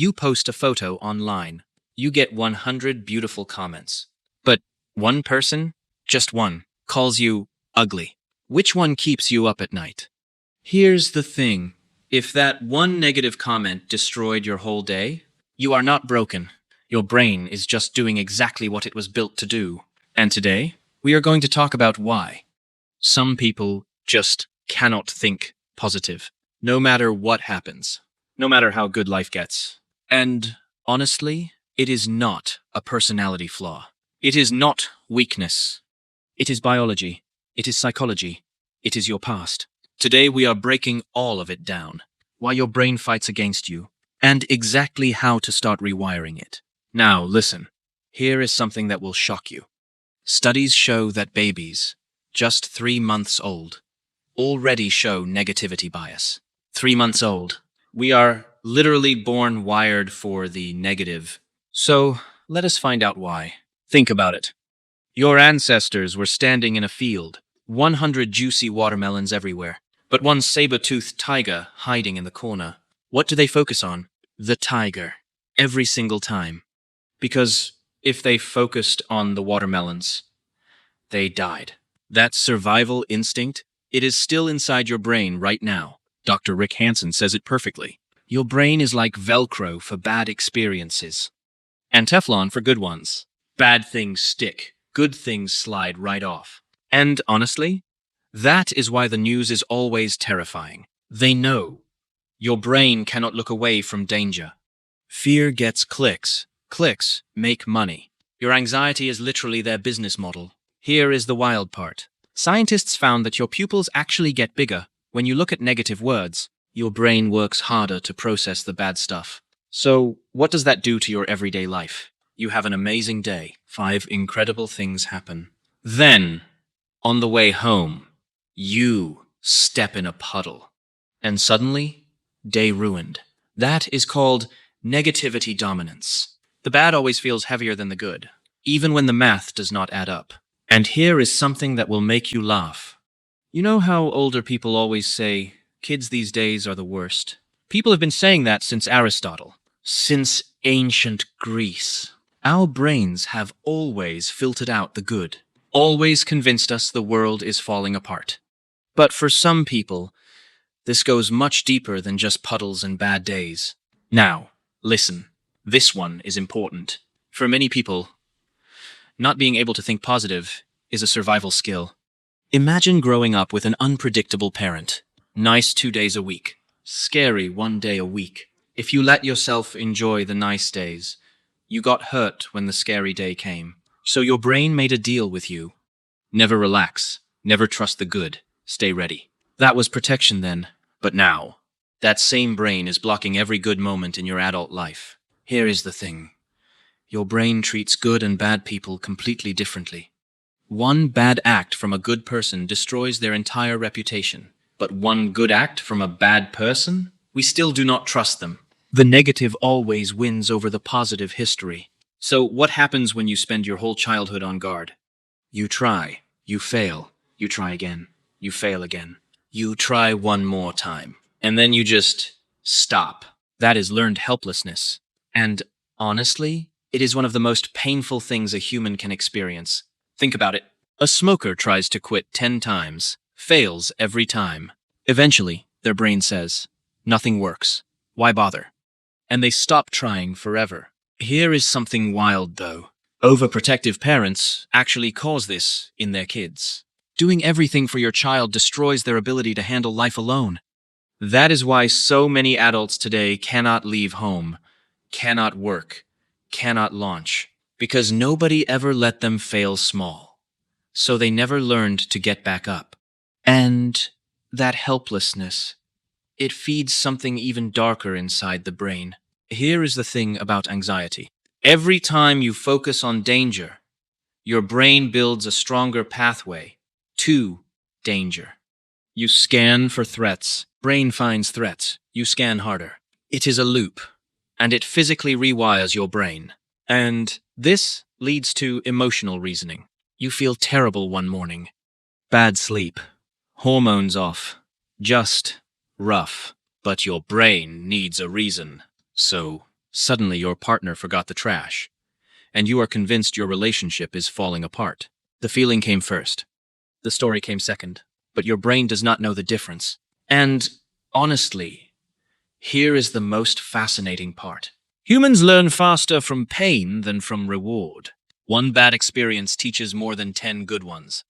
You post a photo online. You get 100 beautiful comments. But one person, just one, calls you ugly. Which one keeps you up at night? Here's the thing. If that one negative comment destroyed your whole day, you are not broken. Your brain is just doing exactly what it was built to do. And today, we are going to talk about why. Some people just cannot think positive, no matter what happens, no matter how good life gets. And honestly, it is not a personality flaw. It is not weakness. It is biology. It is psychology. It is your past. Today we are breaking all of it down. Why your brain fights against you, and exactly how to start rewiring it. Now listen, here is something that will shock you. Studies show that babies, just 3 months old, already show negativity bias. 3 months old. We are literally born wired for the negative. So let us find out why. Think about it. Your ancestors were standing in a field, 100 juicy watermelons everywhere, but one saber-toothed tiger hiding in the corner. What do they focus on? The tiger. Every single time. Because if they focused on the watermelons, they died. That survival instinct, it is still inside your brain right now. Dr. Rick Hansen says it perfectly. Your brain is like Velcro for bad experiences, and Teflon for good ones. Bad things stick, good things slide right off. And honestly, that is why the news is always terrifying. They know. Your brain cannot look away from danger. Fear gets clicks. Clicks make money. Your anxiety is literally their business model. Here is the wild part. Scientists found that your pupils actually get bigger. When you look at negative words, your brain works harder to process the bad stuff. So, what does that do to your everyday life? You have an amazing day. 5 incredible things happen. Then, on the way home, you step in a puddle. And suddenly, day ruined. That is called negativity dominance. The bad always feels heavier than the good, even when the math does not add up. And here is something that will make you laugh. You know how older people always say, kids these days are the worst? People have been saying that since Aristotle, since ancient Greece. Our brains have always filtered out the good, always convinced us the world is falling apart. But for some people, this goes much deeper than just puddles and bad days. Now, listen, this one is important. For many people, not being able to think positive is a survival skill. Imagine growing up with an unpredictable parent. Nice 2 days a week. Scary 1 day a week. If you let yourself enjoy the nice days, you got hurt when the scary day came. So your brain made a deal with you. Never relax. Never trust the good. Stay ready. That was protection then. But now, that same brain is blocking every good moment in your adult life. Here is the thing. Your brain treats good and bad people completely differently. One bad act from a good person destroys their entire reputation. But one good act from a bad person? We still do not trust them. The negative always wins over the positive history. So what happens when you spend your whole childhood on guard? You try. You fail. You try again. You fail again. You try one more time. And then you just stop. That is learned helplessness. And honestly, it is one of the most painful things a human can experience. Think about it. A smoker tries to quit 10 times, fails every time. Eventually, their brain says, nothing works. Why bother? And they stop trying forever. Here is something wild, though. Overprotective parents actually cause this in their kids. Doing everything for your child destroys their ability to handle life alone. That is why so many adults today cannot leave home, cannot work, cannot launch, because nobody ever let them fail small. So they never learned to get back up. And that helplessness, it feeds something even darker inside the brain. Here is the thing about anxiety. Every time you focus on danger, your brain builds a stronger pathway to danger. You scan for threats. Brain finds threats. You scan harder. It is a loop, and it physically rewires your brain. And this leads to emotional reasoning. You feel terrible one morning. Bad sleep. Hormones off. Just rough. But your brain needs a reason. So Suddenly, your partner forgot the trash, and you are convinced your relationship is falling apart. The feeling came first. The story came second. But your brain does not know the difference. And honestly, here is the most fascinating part. Humans learn faster from pain than from reward. One bad experience teaches more than 10 good ones.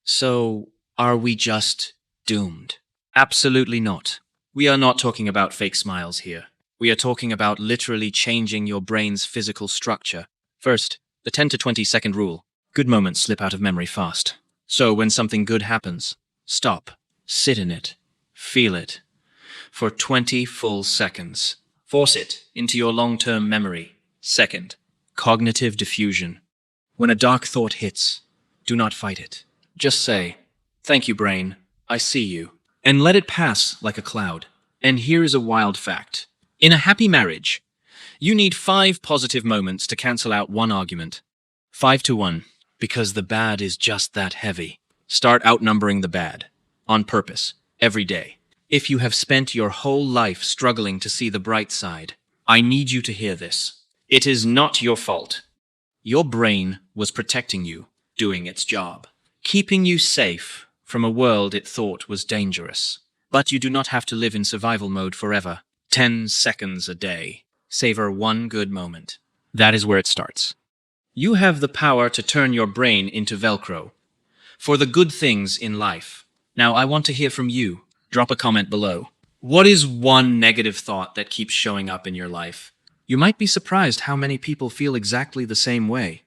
So, are we just doomed? Absolutely not. We are not talking about fake smiles here. We are talking about literally changing your brain's physical structure. First, the 10 to 20-second rule. Good moments slip out of memory fast. So, when something good happens, stop, sit in it, feel it, for 20 full seconds. Force it into your long-term memory. Second, cognitive diffusion. When a dark thought hits, do not fight it. Just say, "Thank you, brain, I see you," and let it pass like a cloud. And here is a wild fact. In a happy marriage, you need 5 positive moments to cancel out one argument. 5 to 1, because the bad is just that heavy. Start outnumbering the bad, on purpose, every day. If you have spent your whole life struggling to see the bright side, I need you to hear this. It is not your fault. Your brain was protecting you, doing its job, keeping you safe from a world it thought was dangerous. But you do not have to live in survival mode forever. 10 seconds a day. Savor one good moment. That is where it starts. You have the power to turn your brain into Velcro for the good things in life. Now, I want to hear from you. Drop a comment below. What is one negative thought that keeps showing up in your life? You might be surprised how many people feel exactly the same way.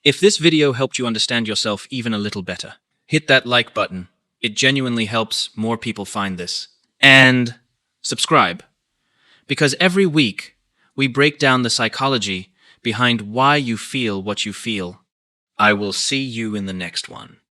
If this video helped you understand yourself even a little better, hit that like button. It genuinely helps more people find this. And subscribe, because every week we break down the psychology behind why you feel what you feel. I will see you in the next one.